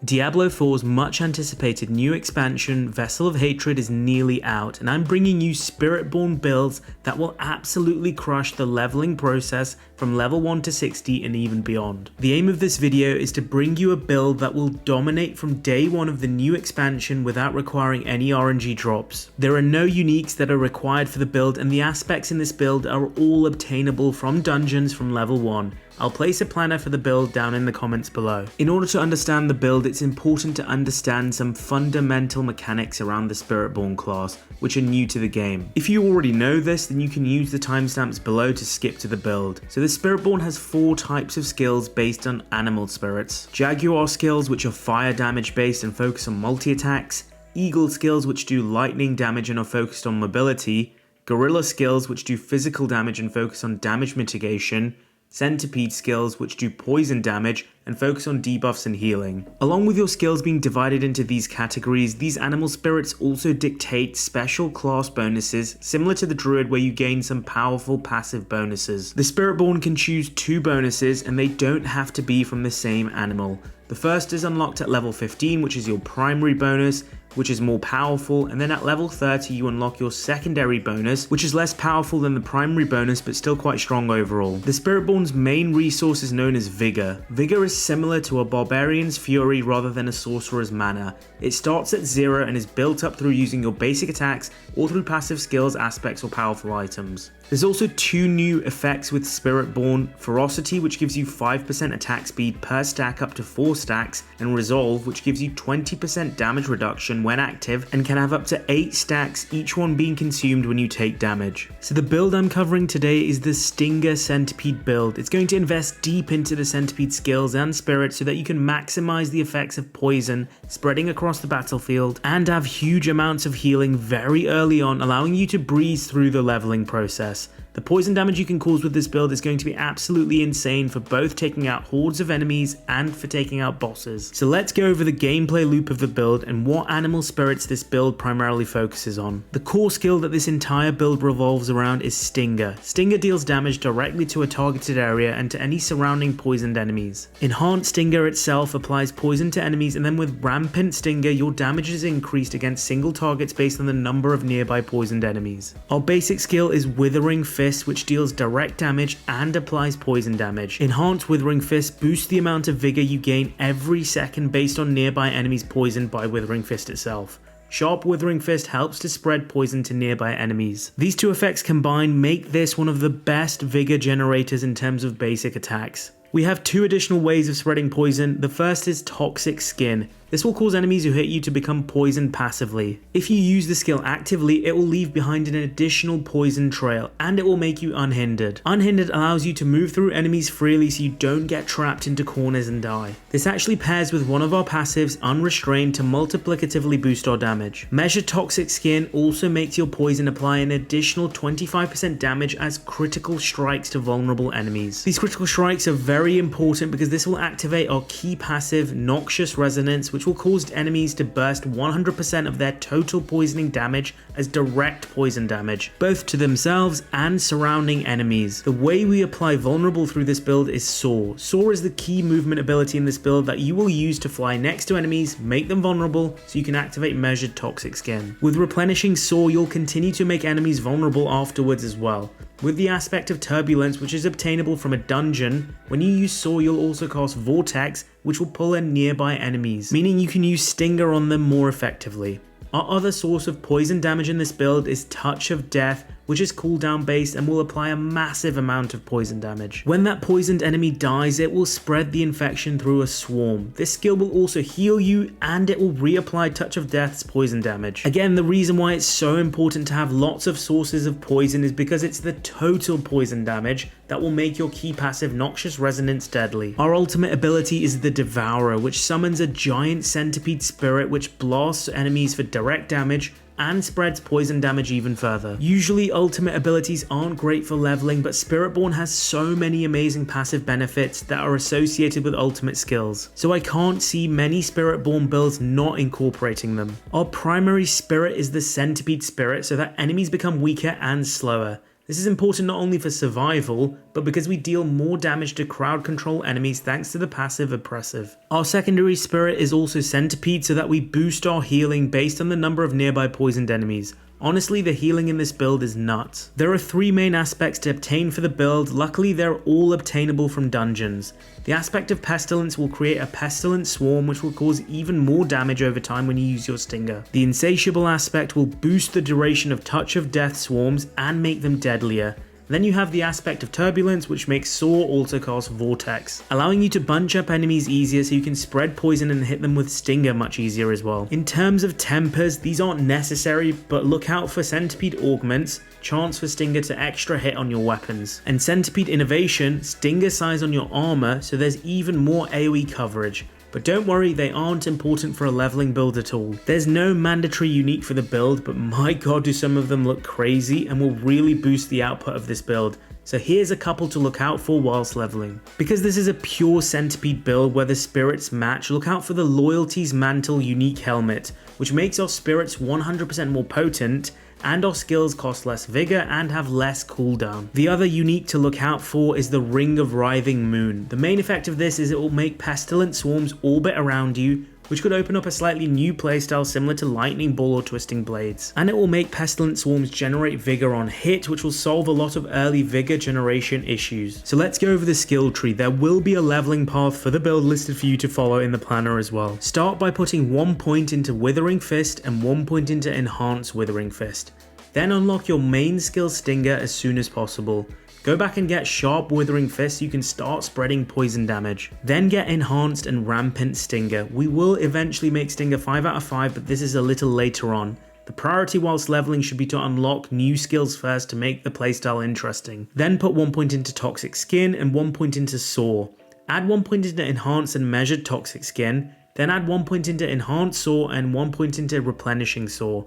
Diablo 4's much anticipated new expansion, Vessel of Hatred, is nearly out, and I'm bringing you Spiritborn builds that will absolutely crush the leveling process from level 1 to 60 and even beyond. The aim of this video is to bring you a build that will dominate from day 1 of the new expansion without requiring any RNG drops. There are no uniques that are required for the build, and the aspects in this build are all obtainable from dungeons from level 1. I'll place a planner for the build down in the comments below. In order to understand the build, it's important to understand some fundamental mechanics around the Spiritborn class, which are new to the game. If you already know this, then you can use the timestamps below to skip to the build. So the Spiritborn has 4 types of skills based on animal spirits. Jaguar skills, which are fire damage based and focus on multi-attacks. Eagle skills, which do lightning damage and are focused on mobility. Gorilla skills, which do physical damage and focus on damage mitigation. Centipede skills, which do poison damage and focus on debuffs and healing. Along with your skills being divided into these categories, these animal spirits also dictate special class bonuses, similar to the druid where you gain some powerful passive bonuses. The Spiritborn can choose 2 bonuses, and they don't have to be from the same animal. The first is unlocked at level 15, which is your primary bonus, which is more powerful, and then at level 30 you unlock your secondary bonus, which is less powerful than the primary bonus but still quite strong overall. The Spiritborn's main resource is known as Vigor. Vigor is similar to a barbarian's fury rather than a sorcerer's mana. It starts at 0 and is built up through using your basic attacks or through passive skills, aspects, or powerful items. There's also 2 new effects with Spiritborn: Ferocity, which gives you 5% attack speed per stack up to 4 stacks, and Resolve, which gives you 20% damage reduction when active and can have up to 8 stacks, each one being consumed when you take damage. So the build I'm covering today is the Stinger Centipede build. It's going to invest deep into the centipede skills and spirits so that you can maximize the effects of poison spreading across the battlefield and have huge amounts of healing very early on, allowing you to breeze through the leveling process. The poison damage you can cause with this build is going to be absolutely insane for both taking out hordes of enemies and for taking out bosses. So let's go over the gameplay loop of the build and what animal spirits this build primarily focuses on. The core skill that this entire build revolves around is Stinger. Stinger deals damage directly to a targeted area and to any surrounding poisoned enemies. Enhanced Stinger itself applies poison to enemies, and then with Rampant Stinger your damage is increased against single targets based on the number of nearby poisoned enemies. Our basic skill is Withering Fist, which deals direct damage and applies poison damage. Enhanced Withering Fist boosts the amount of vigor you gain every second based on nearby enemies poisoned by Withering Fist itself. Sharp Withering Fist helps to spread poison to nearby enemies. These 2 effects combined make this one of the best vigor generators in terms of basic attacks. We have 2 additional ways of spreading poison. The first is Toxic Skin. This will cause enemies who hit you to become poisoned passively. If you use the skill actively, it will leave behind an additional poison trail, and it will make you unhindered. Unhindered allows you to move through enemies freely so you don't get trapped into corners and die. This actually pairs with one of our passives, Unrestrained, to multiplicatively boost our damage. Measured Toxic Skin also makes your poison apply an additional 25% damage as critical strikes to vulnerable enemies. These critical strikes are very important because this will activate our key passive, Noxious Resonance, which will cause enemies to burst 100% of their total poisoning damage as direct poison damage, both to themselves and surrounding enemies. The way we apply Vulnerable through this build is Soar. Soar is the key movement ability in this build that you will use to fly next to enemies, make them vulnerable, so you can activate Measured Toxic Skin. With replenishing Soar, you'll continue to make enemies vulnerable afterwards as well. With the aspect of Turbulence, which is obtainable from a dungeon, when you use Soar you'll also cast Vortex, which will pull in nearby enemies, meaning you can use Stinger on them more effectively. Our other source of poison damage in this build is Touch of Death, which is cooldown based and will apply a massive amount of poison damage. When that poisoned enemy dies, it will spread the infection through a swarm. This skill will also heal you, and it will reapply Touch of Death's poison damage. Again, the reason why it's so important to have lots of sources of poison is because it's the total poison damage that will make your key passive Noxious Resonance deadly. Our ultimate ability is the Devourer, which summons a giant centipede spirit which blasts enemies for direct damage and spreads poison damage even further. Usually ultimate abilities aren't great for leveling, but Spiritborn has so many amazing passive benefits that are associated with ultimate skills, so I can't see many Spiritborn builds not incorporating them. Our primary spirit is the Centipede Spirit so that enemies become weaker and slower. This is important not only for survival, but because we deal more damage to crowd control enemies thanks to the passive Oppressive. Our secondary spirit is also Centipede so that we boost our healing based on the number of nearby poisoned enemies. Honestly, the healing in this build is nuts. There are 3 main aspects to obtain for the build, luckily they're all obtainable from dungeons. The aspect of Pestilence will create a Pestilent Swarm which will cause even more damage over time when you use your Stinger. The Insatiable aspect will boost the duration of Touch of Death swarms and make them deadlier. Then you have the aspect of Turbulence, which makes Saw also cast Vortex, allowing you to bunch up enemies easier so you can spread poison and hit them with Stinger much easier as well. In terms of tempers, these aren't necessary, but look out for Centipede Augments, chance for Stinger to extra hit on your weapons, and Centipede Innovation, Stinger size on your armor so there's even more AoE coverage. But don't worry, they aren't important for a leveling build at all. There's no mandatory unique for the build, but my god do some of them look crazy and will really boost the output of this build. So here's a couple to look out for whilst leveling. Because this is a pure Centipede build where the spirits match, look out for the Loyalty's Mantle unique helmet, which makes our spirits 100% more potent, and our skills cost less vigor and have less cooldown. The other unique to look out for is the Ring of Writhing Moon. The main effect of this is it will make pestilent swarms orbit around you, which could open up a slightly new playstyle similar to Lightning Ball or Twisting Blades. And it will make pestilent swarms generate vigor on hit, which will solve a lot of early vigor generation issues. So let's go over the skill tree. There will be a leveling path for the build listed for you to follow in the planner as well. Start by putting 1 point into Withering Fist and 1 point into Enhanced Withering Fist. Then unlock your main skill Stinger as soon as possible. Go back and get Sharp Withering Fist so you can start spreading poison damage. Then get Enhanced and Rampant Stinger. We will eventually make Stinger 5 out of 5, but this is a little later on. The priority whilst leveling should be to unlock new skills first to make the playstyle interesting. Then put 1 point into Toxic Skin and 1 point into Saw. Add 1 point into Enhanced and Measured Toxic Skin. Then add 1 point into Enhanced Saw and 1 point into Replenishing Saw.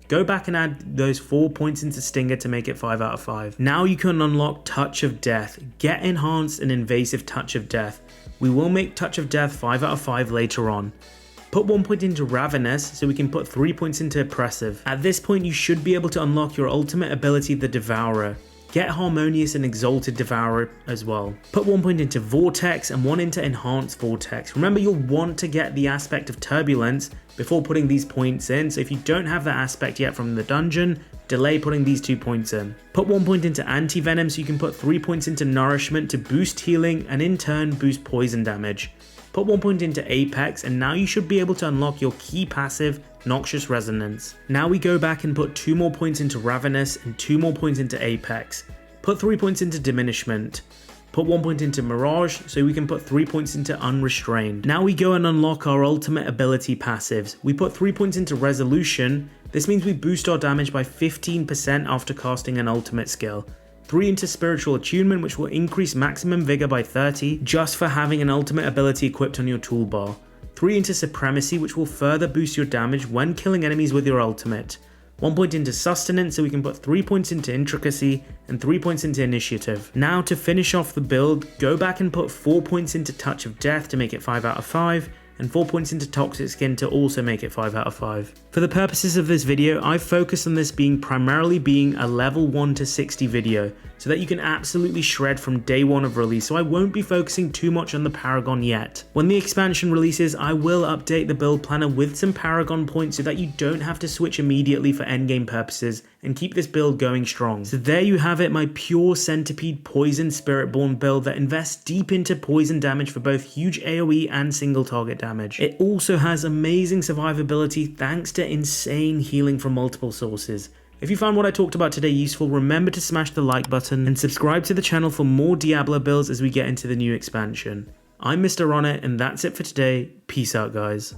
Go back and add those 4 points into Stinger to make it 5 out of 5. Now you can unlock Touch of Death. Get Enhanced and Invasive Touch of Death. We will make Touch of Death 5 out of 5 later on. Put 1 point into Ravenous so we can put 3 points into Oppressive. At this point you should be able to unlock your ultimate ability, the Devourer. Get Harmonious and Exalted Devourer as well. Put 1 point into Vortex and 1 into Enhanced Vortex. Remember, you'll want to get the aspect of Turbulence before putting these points in, so if you don't have that aspect yet from the dungeon, delay putting these 2 points in. Put 1 point into Anti-Venom so you can put 3 points into Nourishment to boost healing and in turn boost poison damage. Put 1 point into Apex and now you should be able to unlock your key passive, Noxious Resonance. Now we go back and put 2 more points into Ravenous and 2 more points into Apex. Put 3 points into Diminishment. Put 1 point into Mirage so we can put 3 points into Unrestrained. Now we go and unlock our ultimate ability passives. We put 3 points into Resolution. This means we boost our damage by 15% after casting an ultimate skill. 3 into Spiritual Attunement, which will increase maximum vigor by 30 just for having an ultimate ability equipped on your toolbar. 3 into Supremacy, which will further boost your damage when killing enemies with your ultimate. 1 point into Sustenance so we can put 3 points into Intricacy and 3 points into Initiative. Now to finish off the build, go back and put 4 points into Touch of Death to make it 5 out of 5 and 4 points into Toxic Skin to also make it 5 out of 5. For the purposes of this video, I've focused on this primarily being a level 1 to 60 video, so that you can absolutely shred from day one of release, so I won't be focusing too much on the Paragon yet. When the expansion releases, I will update the build planner with some Paragon points so that you don't have to switch immediately for endgame purposes and keep this build going strong. So there you have it, my pure Centipede Poison Spiritborn build that invests deep into poison damage for both huge AoE and single target damage. It also has amazing survivability thanks to insane healing from multiple sources. If you found what I talked about today useful, remember to smash the like button and subscribe to the channel for more Diablo builds as we get into the new expansion. I'm Mr. Ronnet and that's it for today. Peace out, guys.